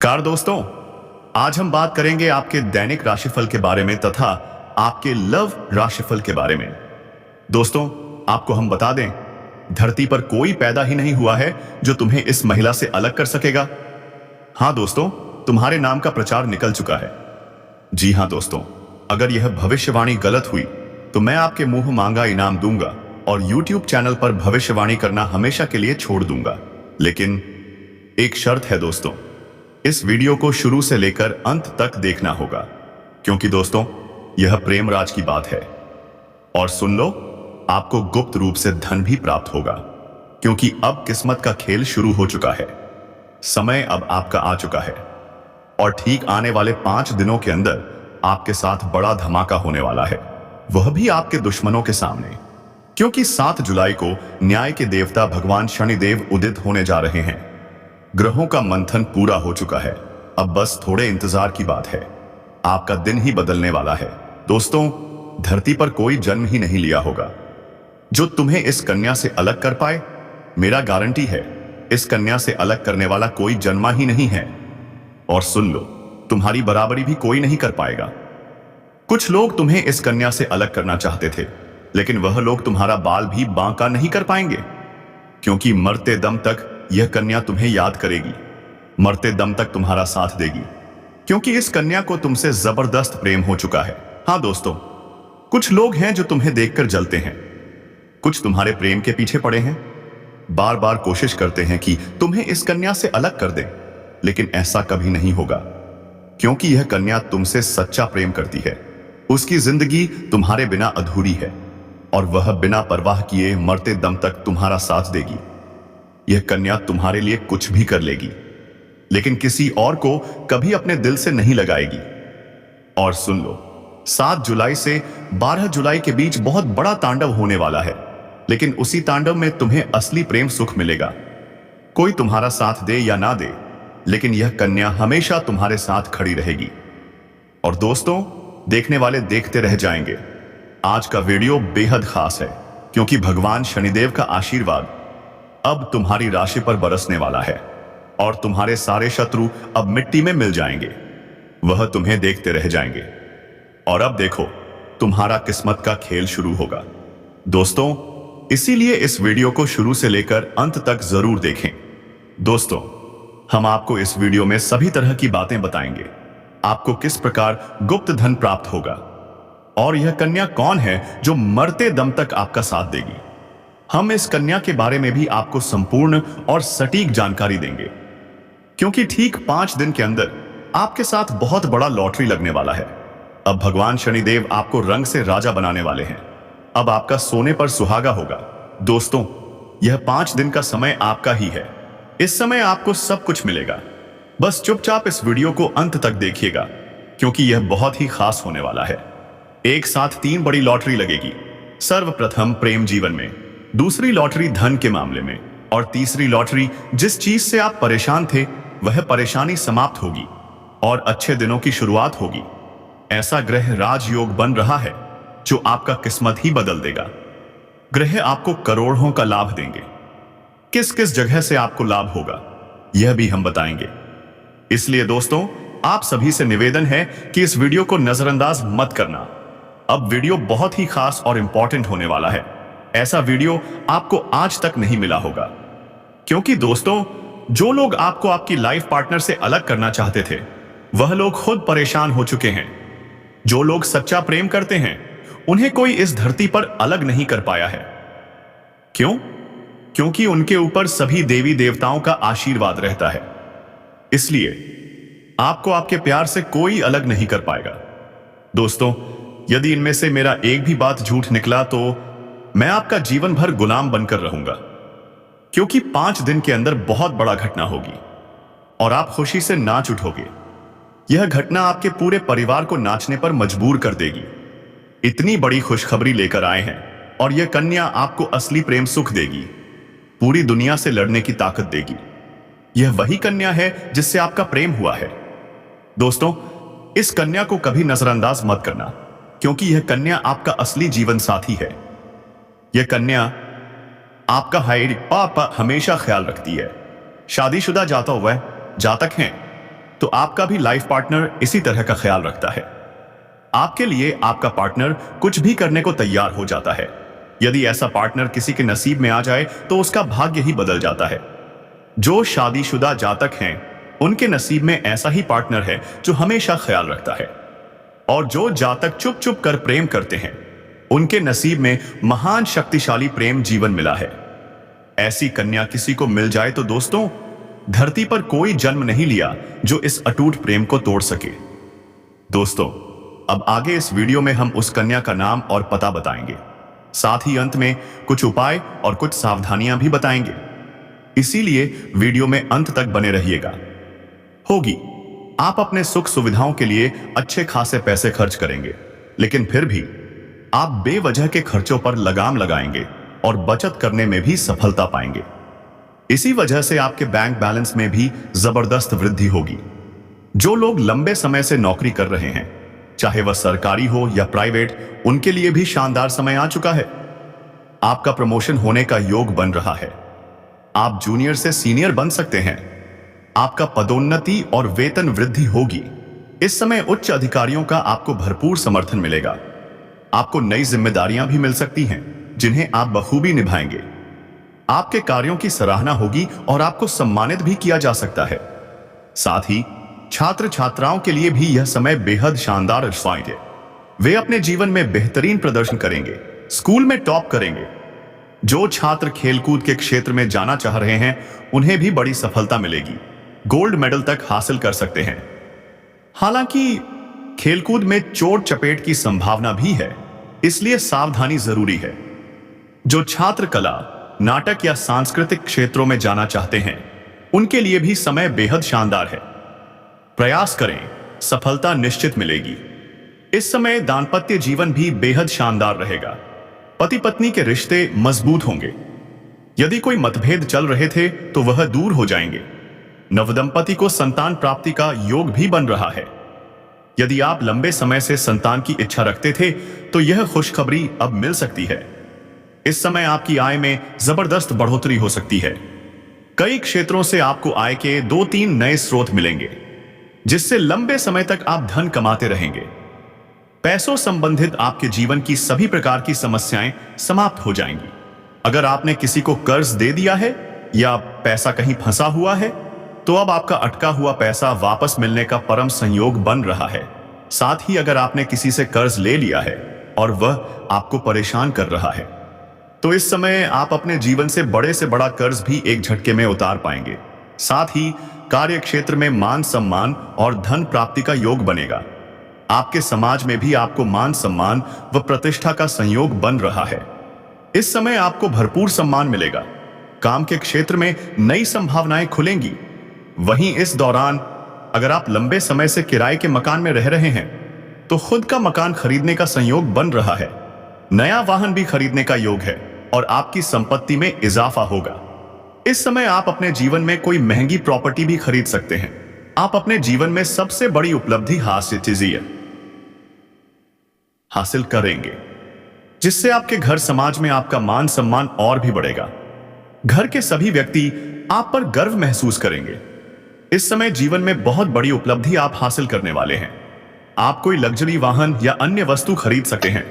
Car दोस्तों, आज हम बात करेंगे आपके दैनिक राशिफल के बारे में तथा आपके लव राशिफल के बारे में। दोस्तों, आपको हम बता दें, धरती पर कोई पैदा ही नहीं हुआ है जो तुम्हें इस महिला से अलग कर सकेगा। हाँ दोस्तों, तुम्हारे नाम का प्रचार निकल चुका है। जी हाँ दोस्तों, अगर यह भविष्यवाणी गलत हुई तो मैं आपके मुंह मांगा इनाम दूंगा और YouTube चैनल पर भविष्यवाणी करना हमेशा के लिए छोड़ दूंगा। लेकिन एक शर्त है दोस्तों, इस वीडियो को शुरू से लेकर अंत तक देखना होगा, क्योंकि दोस्तों यह प्रेमराज की बात है। और सुन लो, आपको गुप्त रूप से धन भी प्राप्त होगा, क्योंकि अब किस्मत का खेल शुरू हो चुका है। समय अब आपका आ चुका है और ठीक आने वाले 5 दिनों के अंदर आपके साथ बड़ा धमाका होने वाला है, वह भी आपके दुश्मनों के सामने। क्योंकि 7 जुलाई को न्याय के देवता भगवान शनिदेव उदित होने जा रहे हैं। ग्रहों का मंथन पूरा हो चुका है, अब बस थोड़े इंतजार की बात है। आपका दिन ही बदलने वाला है। दोस्तों, धरती पर कोई जन्म ही नहीं लिया होगा जो तुम्हें इस कन्या से अलग कर पाए। मेरा गारंटी है, इस कन्या से अलग करने वाला कोई जन्मा ही नहीं है। और सुन लो, तुम्हारी बराबरी भी कोई नहीं कर पाएगा। कुछ लोग तुम्हें इस कन्या से अलग करना चाहते थे, लेकिन वह लोग तुम्हारा बाल भी बांका नहीं कर पाएंगे, क्योंकि मरते दम तक यह कन्या तुम्हें याद करेगी, मरते दम तक तुम्हारा साथ देगी, क्योंकि इस कन्या को तुमसे जबरदस्त प्रेम हो चुका है। हाँ दोस्तों, कुछ लोग हैं जो तुम्हें देखकर जलते हैं, कुछ तुम्हारे प्रेम के पीछे पड़े हैं, बार बार कोशिश करते हैं कि तुम्हें इस कन्या से अलग कर दें, लेकिन ऐसा कभी नहीं होगा, क्योंकि यह कन्या तुमसे सच्चा प्रेम करती है। उसकी जिंदगी तुम्हारे बिना अधूरी है और वह बिना परवाह किए मरते दम तक तुम्हारा साथ देगी। यह कन्या तुम्हारे लिए कुछ भी कर लेगी, लेकिन किसी और को कभी अपने दिल से नहीं लगाएगी। और सुन लो, 7 जुलाई से 12 जुलाई के बीच बहुत बड़ा तांडव होने वाला है, लेकिन उसी तांडव में तुम्हें असली प्रेम सुख मिलेगा। कोई तुम्हारा साथ दे या ना दे, लेकिन यह कन्या हमेशा तुम्हारे साथ खड़ी रहेगी। और दोस्तों, देखने वाले देखते रह जाएंगे। आज का वीडियो बेहद खास है, क्योंकि भगवान शनिदेव का आशीर्वाद अब तुम्हारी राशि पर बरसने वाला है और तुम्हारे सारे शत्रु अब मिट्टी में मिल जाएंगे। वह तुम्हें देखते रह जाएंगे। और अब देखो, तुम्हारा किस्मत का खेल शुरू होगा। दोस्तों, इसीलिए इस वीडियो को शुरू से लेकर अंत तक जरूर देखें। दोस्तों, हम आपको इस वीडियो में सभी तरह की बातें बताएंगे। आपको किस प्रकार गुप्त धन प्राप्त होगा और यह कन्या कौन है जो मरते दम तक आपका साथ देगी। हम इस कन्या के बारे में भी आपको संपूर्ण और सटीक जानकारी देंगे, क्योंकि ठीक 5 दिन के अंदर आपके साथ बहुत बड़ा लॉटरी लगने वाला है। अब भगवान शनिदेव आपको रंग से राजा बनाने वाले हैं। अब आपका सोने पर सुहागा होगा। दोस्तों, यह 5 दिन का समय आपका ही है। इस समय आपको सब कुछ मिलेगा। बस चुपचाप इस वीडियो को अंत तक देखिएगा, क्योंकि यह बहुत ही खास होने वाला है। एक साथ 3 बड़ी लॉटरी लगेगी। सर्वप्रथम प्रेम जीवन में, दूसरी लॉटरी धन के मामले में, और तीसरी लॉटरी जिस चीज से आप परेशान थे वह परेशानी समाप्त होगी और अच्छे दिनों की शुरुआत होगी। ऐसा ग्रह राजयोग बन रहा है जो आपका किस्मत ही बदल देगा। ग्रह आपको करोड़ों का लाभ देंगे। किस किस जगह से आपको लाभ होगा यह भी हम बताएंगे। इसलिए दोस्तों, आप सभी से निवेदन है कि इस वीडियो को नजरअंदाज मत करना। अब वीडियो बहुत ही खास और इंपॉर्टेंट होने वाला है। ऐसा वीडियो आपको आज तक नहीं मिला होगा, क्योंकि दोस्तों, जो लोग आपको आपकी लाइफ पार्टनर से अलग करना चाहते थे वह लोग खुद परेशान हो चुके हैं। जो लोग सच्चा प्रेम करते हैं उन्हें कोई इस धरती पर अलग नहीं कर पाया है। क्यों? क्योंकि उनके ऊपर सभी देवी देवताओं का आशीर्वाद रहता है। इसलिए आपको आपके प्यार से कोई अलग नहीं कर पाएगा। दोस्तों, यदि इनमें से मेरा एक भी बात झूठ निकला तो मैं आपका जीवन भर गुलाम बनकर रहूंगा, क्योंकि 5 दिन के अंदर बहुत बड़ा घटना होगी और आप खुशी से नाच उठोगे। यह घटना आपके पूरे परिवार को नाचने पर मजबूर कर देगी। इतनी बड़ी खुशखबरी लेकर आए हैं और यह कन्या आपको असली प्रेम सुख देगी, पूरी दुनिया से लड़ने की ताकत देगी। यह वही कन्या है जिससे आपका प्रेम हुआ है। दोस्तों, इस कन्या को कभी नजरअंदाज मत करना, क्योंकि यह कन्या आपका असली जीवन साथी है। यह कन्या आपका हाइड पापा हमेशा ख्याल रखती है। शादीशुदा जातक हैं तो आपका भी लाइफ पार्टनर इसी तरह का ख्याल रखता है। आपके लिए आपका पार्टनर कुछ भी करने को तैयार हो जाता है। यदि ऐसा पार्टनर किसी के नसीब में आ जाए तो उसका भाग्य ही बदल जाता है। जो शादीशुदा जातक हैं, उनके नसीब में ऐसा ही पार्टनर है जो हमेशा ख्याल रखता है। और जो जातक चुप चुप कर प्रेम करते हैं, उनके नसीब में महान शक्तिशाली प्रेम जीवन मिला है। ऐसी कन्या किसी को मिल जाए तो दोस्तों, धरती पर कोई जन्म नहीं लिया जो इस अटूट प्रेम को तोड़ सके। दोस्तों, अब आगे इस वीडियो में हम उस कन्या का नाम और पता बताएंगे। साथ ही अंत में कुछ उपाय और कुछ सावधानियां भी बताएंगे। इसीलिए वीडियो में अंत तक बने रहिएगा। होगी, आप अपने सुख सुविधाओं के लिए अच्छे खासे पैसे खर्च करेंगे, लेकिन फिर भी आप बेवजह के खर्चों पर लगाम लगाएंगे और बचत करने में भी सफलता पाएंगे। इसी वजह से आपके बैंक बैलेंस में भी जबरदस्त वृद्धि होगी। जो लोग लंबे समय से नौकरी कर रहे हैं, चाहे वह सरकारी हो या प्राइवेट, उनके लिए भी शानदार समय आ चुका है। आपका प्रमोशन होने का योग बन रहा है। आप जूनियर से सीनियर बन सकते हैं। आपका पदोन्नति और वेतन वृद्धि होगी। इस समय उच्च अधिकारियों का आपको भरपूर समर्थन मिलेगा। आपको नई जिम्मेदारियां भी मिल सकती हैं, जिन्हें आप बखूबी निभाएंगे। आपके कार्यों की सराहना होगी और आपको सम्मानित भी किया जा सकता है। साथ ही छात्र छात्राओं के लिए भी यह समय बेहद शानदार और है। वे अपने जीवन में बेहतरीन प्रदर्शन करेंगे, स्कूल में टॉप करेंगे। जो छात्र खेलकूद के क्षेत्र में जाना चाह रहे हैं, उन्हें भी बड़ी सफलता मिलेगी। गोल्ड मेडल तक हासिल कर सकते हैं। हालांकि खेलकूद में चोट चपेट की संभावना भी है, इसलिए सावधानी जरूरी है। जो छात्र कला, नाटक या सांस्कृतिक क्षेत्रों में जाना चाहते हैं, उनके लिए भी समय बेहद शानदार है। प्रयास करें, सफलता निश्चित मिलेगी। इस समय दांपत्य जीवन भी बेहद शानदार रहेगा। पति पत्नी के रिश्ते मजबूत होंगे। यदि कोई मतभेद चल रहे थे तो वह दूर हो जाएंगे। नवदंपति को संतान प्राप्ति का योग भी बन रहा है। यदि आप लंबे समय से संतान की इच्छा रखते थे तो यह खुशखबरी अब मिल सकती है। इस समय आपकी आय में जबरदस्त बढ़ोतरी हो सकती है। कई क्षेत्रों से आपको आय के 2-3 नए स्रोत मिलेंगे, जिससे लंबे समय तक आप धन कमाते रहेंगे। पैसों संबंधित आपके जीवन की सभी प्रकार की समस्याएं समाप्त हो जाएंगी। अगर आपने किसी को कर्ज दे दिया है या पैसा कहीं फंसा हुआ है, तो अब आपका अटका हुआ पैसा वापस मिलने का परम संयोग बन रहा है। साथ ही अगर आपने किसी से कर्ज ले लिया है और वह आपको परेशान कर रहा है, तो इस समय आप अपने जीवन से बड़ा कर्ज भी एक झटके में उतार पाएंगे। साथ ही कार्य क्षेत्र में मान सम्मान और धन प्राप्ति का योग बनेगा। आपके समाज में भी आपको मान सम्मान व प्रतिष्ठा का संयोग बन रहा है। इस समय आपको भरपूर सम्मान मिलेगा। काम के क्षेत्र में नई संभावनाएं खुलेंगी। वहीं इस दौरान अगर आप लंबे समय से किराए के मकान में रह रहे हैं, तो खुद का मकान खरीदने का संयोग बन रहा है। नया वाहन भी खरीदने का योग है और आपकी संपत्ति में इजाफा होगा। इस समय आप अपने जीवन में कोई महंगी प्रॉपर्टी भी खरीद सकते हैं। आप अपने जीवन में सबसे बड़ी उपलब्धि हासिल करेंगे, जिससे आपके घर समाज में आपका मान सम्मान और भी बढ़ेगा। घर के सभी व्यक्ति आप पर गर्व महसूस करेंगे। इस समय जीवन में बहुत बड़ी उपलब्धि आप हासिल करने वाले हैं। आप कोई लग्जरी वाहन या अन्य वस्तु खरीद सकते हैं।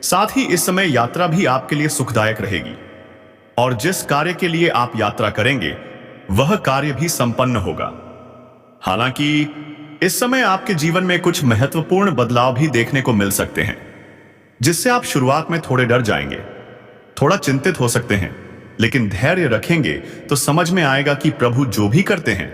साथ ही इस समय यात्रा भी आपके लिए सुखदायक रहेगी और जिस कार्य के लिए आप यात्रा करेंगे, वह कार्य भी संपन्न होगा। हालांकि इस समय आपके जीवन में कुछ महत्वपूर्ण बदलाव भी देखने को मिल सकते हैं, जिससे आप शुरुआत में थोड़े डर जाएंगे, थोड़ा चिंतित हो सकते हैं, लेकिन धैर्य रखेंगे तो समझ में आएगा कि प्रभु जो भी करते हैं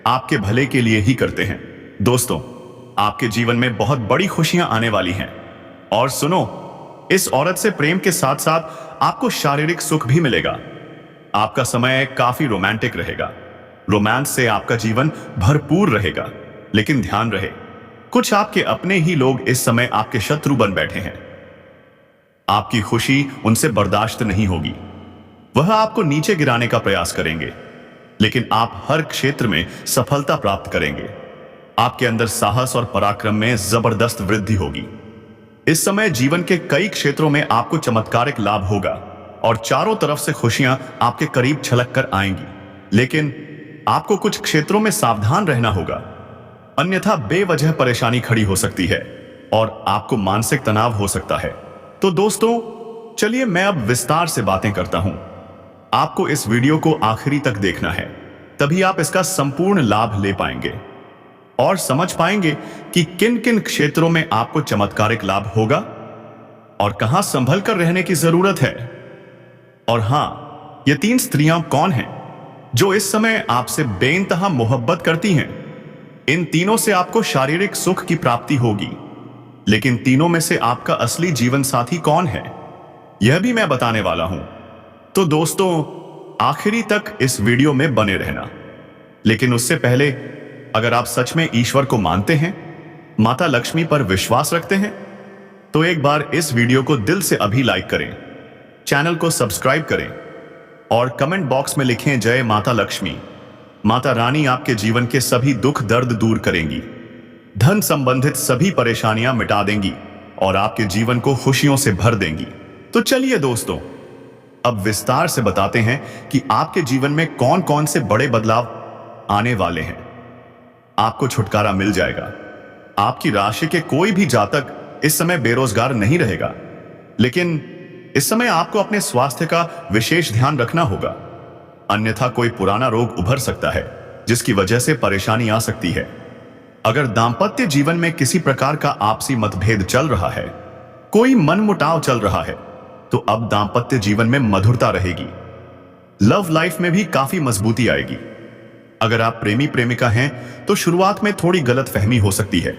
आपके भले के लिए ही करते हैं। दोस्तों, आपके जीवन में बहुत बड़ी खुशियां आने वाली हैं। और सुनो, इस औरत से प्रेम के साथ साथ आपको शारीरिक सुख भी मिलेगा। आपका समय काफी रोमांटिक रहेगा। रोमांस से आपका जीवन भरपूर रहेगा। लेकिन ध्यान रहे, कुछ आपके अपने ही लोग इस समय आपके शत्रु बन बैठे हैं। आपकी खुशी उनसे बर्दाश्त नहीं होगी। वह आपको नीचे गिराने का प्रयास करेंगे, लेकिन आप हर क्षेत्र में सफलता प्राप्त करेंगे। आपके अंदर साहस और पराक्रम में जबरदस्त वृद्धि होगी। इस समय जीवन के कई क्षेत्रों में आपको चमत्कारिक लाभ होगा और चारों तरफ से खुशियां आपके करीब छलक कर आएंगी। लेकिन आपको कुछ क्षेत्रों में सावधान रहना होगा। अन्यथा बेवजह परेशानी खड़ी हो सकती है और आपको मानसिक तनाव हो सकता है। तो दोस्तों, चलिए मैं अब विस्तार से बातें करता हूं। आपको इस वीडियो को आखिरी तक देखना है, तभी आप इसका संपूर्ण लाभ ले पाएंगे और समझ पाएंगे कि किन किन क्षेत्रों में आपको चमत्कारिक लाभ होगा और कहां संभल कर रहने की जरूरत है। और हां, ये 3 स्त्रियां कौन हैं जो इस समय आपसे बेइंतहा मोहब्बत करती हैं। इन तीनों से आपको शारीरिक सुख की प्राप्ति होगी, लेकिन तीनों में से आपका असली जीवन साथी कौन है, यह भी मैं बताने वाला हूं। तो दोस्तों, आखिरी तक इस वीडियो में बने रहना। लेकिन उससे पहले, अगर आप सच में ईश्वर को मानते हैं, माता लक्ष्मी पर विश्वास रखते हैं, तो एक बार इस वीडियो को दिल से अभी लाइक करें, चैनल को सब्सक्राइब करें और कमेंट बॉक्स में लिखें जय माता लक्ष्मी। माता रानी आपके जीवन के सभी दुख दर्द दूर करेंगी, धन संबंधित सभी परेशानियां मिटा देंगी और आपके जीवन को खुशियों से भर देंगी। तो चलिए दोस्तों, अब विस्तार से बताते हैं कि आपके जीवन में कौन कौन से बड़े बदलाव आने वाले हैं। आपको छुटकारा मिल जाएगा। आपकी राशि के कोई भी जातक इस समय बेरोजगार नहीं रहेगा, लेकिन इस समय आपको अपने स्वास्थ्य का विशेष ध्यान रखना होगा, अन्यथा कोई पुराना रोग उभर सकता है जिसकी वजह से परेशानी आ सकती है। अगर दांपत्य जीवन में किसी प्रकार का आपसी मतभेद चल रहा है, कोई मनमुटाव चल रहा है, तो अब दांपत्य जीवन में मधुरता रहेगी। लव लाइफ में भी काफी मजबूती आएगी। अगर आप प्रेमी प्रेमिका हैं तो शुरुआत में थोड़ी गलतफहमी हो सकती है,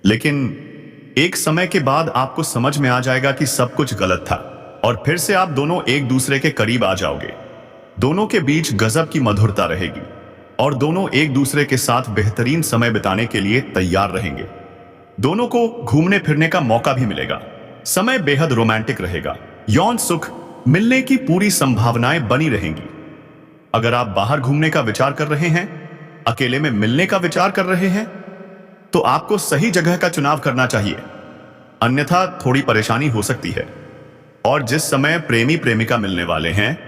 लेकिन एक समय के बाद आपको समझ में आ जाएगा कि सब कुछ गलत था और फिर से आप दोनों एक दूसरे के करीब आ जाओगे। दोनों के बीच गजब की मधुरता रहेगी और दोनों एक दूसरे के साथ बेहतरीन समय बिताने के लिए तैयार रहेंगे। दोनों को घूमने फिरने का मौका भी मिलेगा। समय बेहद रोमांटिक रहेगा। यौन सुख मिलने की पूरी संभावनाएं बनी रहेंगी। अगर आप बाहर घूमने का विचार कर रहे हैं, अकेले में मिलने का विचार कर रहे हैं, तो आपको सही जगह का चुनाव करना चाहिए, अन्यथा थोड़ी परेशानी हो सकती है। और जिस समय प्रेमी प्रेमिका मिलने वाले हैं,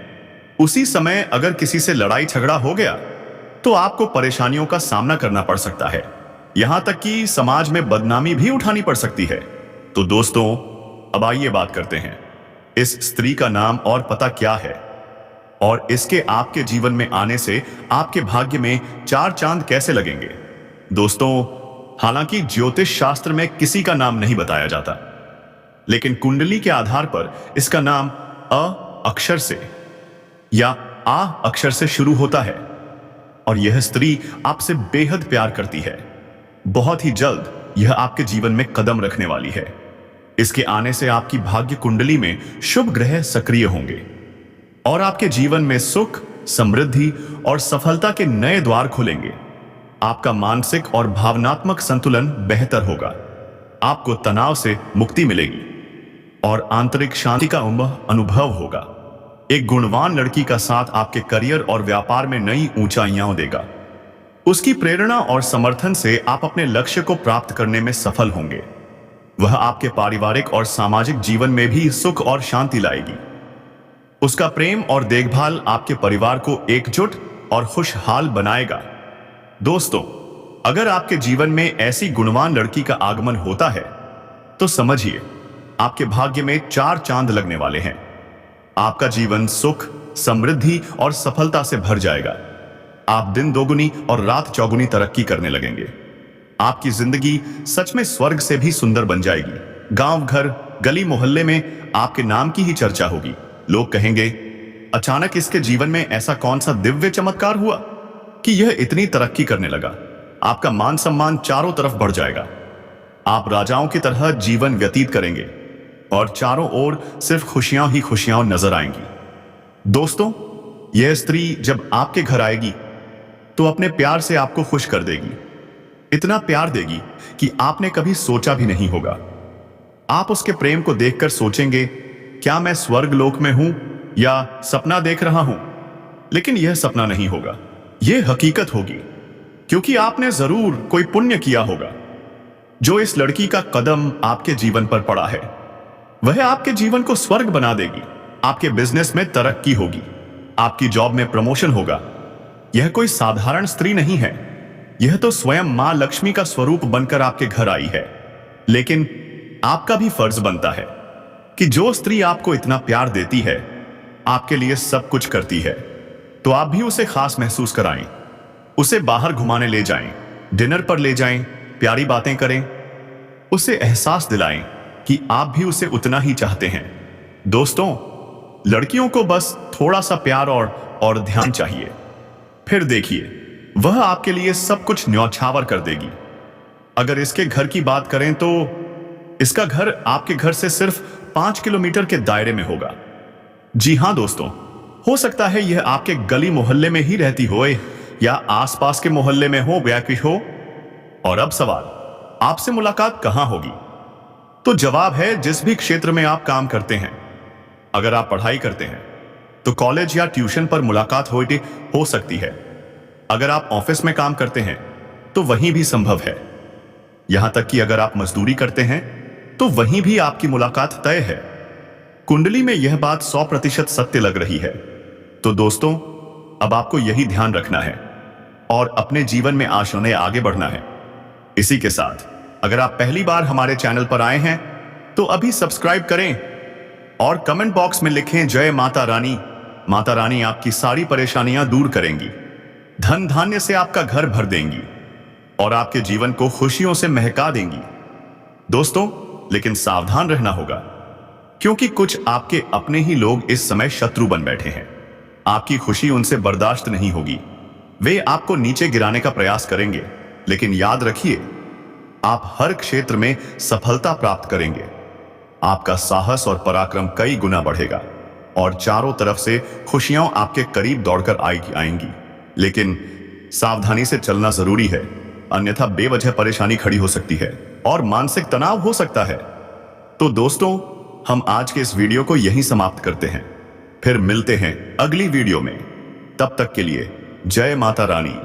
उसी समय अगर किसी से लड़ाई झगड़ा हो गया तो आपको परेशानियों का सामना करना पड़ सकता है, यहां तक कि समाज में बदनामी भी उठानी पड़ सकती है। तो दोस्तों, अब आइए बात करते हैं, इस स्त्री का नाम और पता क्या है और इसके आपके जीवन में आने से आपके भाग्य में 4 चांद कैसे लगेंगे। दोस्तों, हालांकि ज्योतिष शास्त्र में किसी का नाम नहीं बताया जाता, लेकिन कुंडली के आधार पर इसका नाम अ अक्षर से या आ अक्षर से शुरू होता है और यह स्त्री आपसे बेहद प्यार करती है। बहुत ही जल्द यह आपके जीवन में कदम रखने वाली है। इसके आने से आपकी भाग्य कुंडली में शुभ ग्रह सक्रिय होंगे और आपके जीवन में सुख, समृद्धि और सफलता के नए द्वार खुलेंगे। आपका मानसिक और भावनात्मक संतुलन बेहतर होगा। आपको तनाव से मुक्ति मिलेगी और आंतरिक शांति का अनुभव होगा। एक गुणवान लड़की का साथ आपके करियर और व्यापार में नई ऊंचाइयां देगा। उसकी प्रेरणा और समर्थन से आप अपने लक्ष्य को प्राप्त करने में सफल होंगे। वह आपके पारिवारिक और सामाजिक जीवन में भी सुख और शांति लाएगी। उसका प्रेम और देखभाल आपके परिवार को एकजुट और खुशहाल बनाएगा। दोस्तों, अगर आपके जीवन में ऐसी गुणवान लड़की का आगमन होता है, तो समझिए आपके भाग्य में 4 चांद लगने वाले हैं। आपका जीवन सुख, समृद्धि और सफलता से भर जाएगा। आप दिन दोगुनी और रात चौगुनी तरक्की करने लगेंगे। आपकी जिंदगी सच में स्वर्ग से भी सुंदर बन जाएगी। गांव, घर, गली मोहल्ले में आपके नाम की ही चर्चा होगी। लोग कहेंगे, अचानक इसके जीवन में ऐसा कौन सा दिव्य चमत्कार हुआ कि यह इतनी तरक्की करने लगा। आपका मान सम्मान चारों तरफ बढ़ जाएगा। आप राजाओं की तरह जीवन व्यतीत करेंगे और चारों ओर सिर्फ खुशियां ही खुशियां नजर आएंगी। दोस्तों, यह स्त्री जब आपके घर आएगी तो अपने प्यार से आपको खुश कर देगी। इतना प्यार देगी कि आपने कभी सोचा भी नहीं होगा। आप उसके प्रेम को देखकर सोचेंगे, क्या मैं स्वर्ग लोक में हूं या सपना देख रहा हूं। लेकिन यह सपना नहीं होगा, यह हकीकत होगी, क्योंकि आपने जरूर कोई पुण्य किया होगा जो इस लड़की का कदम आपके जीवन पर पड़ा है। वह आपके जीवन को स्वर्ग बना देगी। आपके बिजनेस में तरक्की होगी, आपकी जॉब में प्रमोशन होगा। यह कोई साधारण स्त्री नहीं है, यह तो स्वयं मां लक्ष्मी का स्वरूप बनकर आपके घर आई है। लेकिन आपका भी फर्ज बनता है कि जो स्त्री आपको इतना प्यार देती है, आपके लिए सब कुछ करती है, तो आप भी उसे खास महसूस कराएं। उसे बाहर घुमाने ले जाएं, डिनर पर ले जाएं, प्यारी बातें करें, उसे एहसास दिलाएं कि आप भी उसे उतना ही चाहते हैं। दोस्तों, लड़कियों को बस थोड़ा सा प्यार और ध्यान चाहिए, फिर देखिए वह आपके लिए सब कुछ न्यौछावर कर देगी। अगर इसके घर की बात करें तो इसका घर आपके घर से सिर्फ 5 किलोमीटर के दायरे में होगा। जी हां दोस्तों, हो सकता है यह आपके गली मोहल्ले में ही रहती हो या आसपास के मोहल्ले में हो या कुछ हो। और अब सवाल, आपसे मुलाकात कहां होगी? तो जवाब है जिस भी क्षेत्र में आप काम करते हैं। अगर आप पढ़ाई करते हैं तो कॉलेज या ट्यूशन पर मुलाकात हो सकती है। अगर आप ऑफिस में काम करते हैं तो वहीं भी संभव है। यहां तक कि अगर आप मजदूरी करते हैं तो वहीं भी आपकी मुलाकात तय है। कुंडली में यह बात 100% सत्य लग रही है। तो दोस्तों, अब आपको यही ध्यान रखना है और अपने जीवन में आगे बढ़ना है। इसी के साथ अगर आप पहली बार हमारे चैनल पर आए हैं तो अभी सब्सक्राइब करें और कमेंट बॉक्स में लिखें जय माता रानी। माता रानी आपकी सारी परेशानियां दूर करेंगी, धन धान्य से आपका घर भर देंगी और आपके जीवन को खुशियों से महका देंगी। दोस्तों, लेकिन सावधान रहना होगा, क्योंकि कुछ आपके अपने ही लोग इस समय शत्रु बन बैठे हैं। आपकी खुशी उनसे बर्दाश्त नहीं होगी। वे आपको नीचे गिराने का प्रयास करेंगे, लेकिन याद रखिए, आप हर क्षेत्र में सफलता प्राप्त करेंगे। आपका साहस और पराक्रम कई गुना बढ़ेगा और चारों तरफ से खुशियां आपके करीब दौड़कर आएंगी। लेकिन सावधानी से चलना जरूरी है, अन्यथा बेवजह परेशानी खड़ी हो सकती है और मानसिक तनाव हो सकता है। तो दोस्तों, हम आज के इस वीडियो को यहीं समाप्त करते हैं। फिर मिलते हैं अगली वीडियो में। तब तक के लिए जय माता रानी।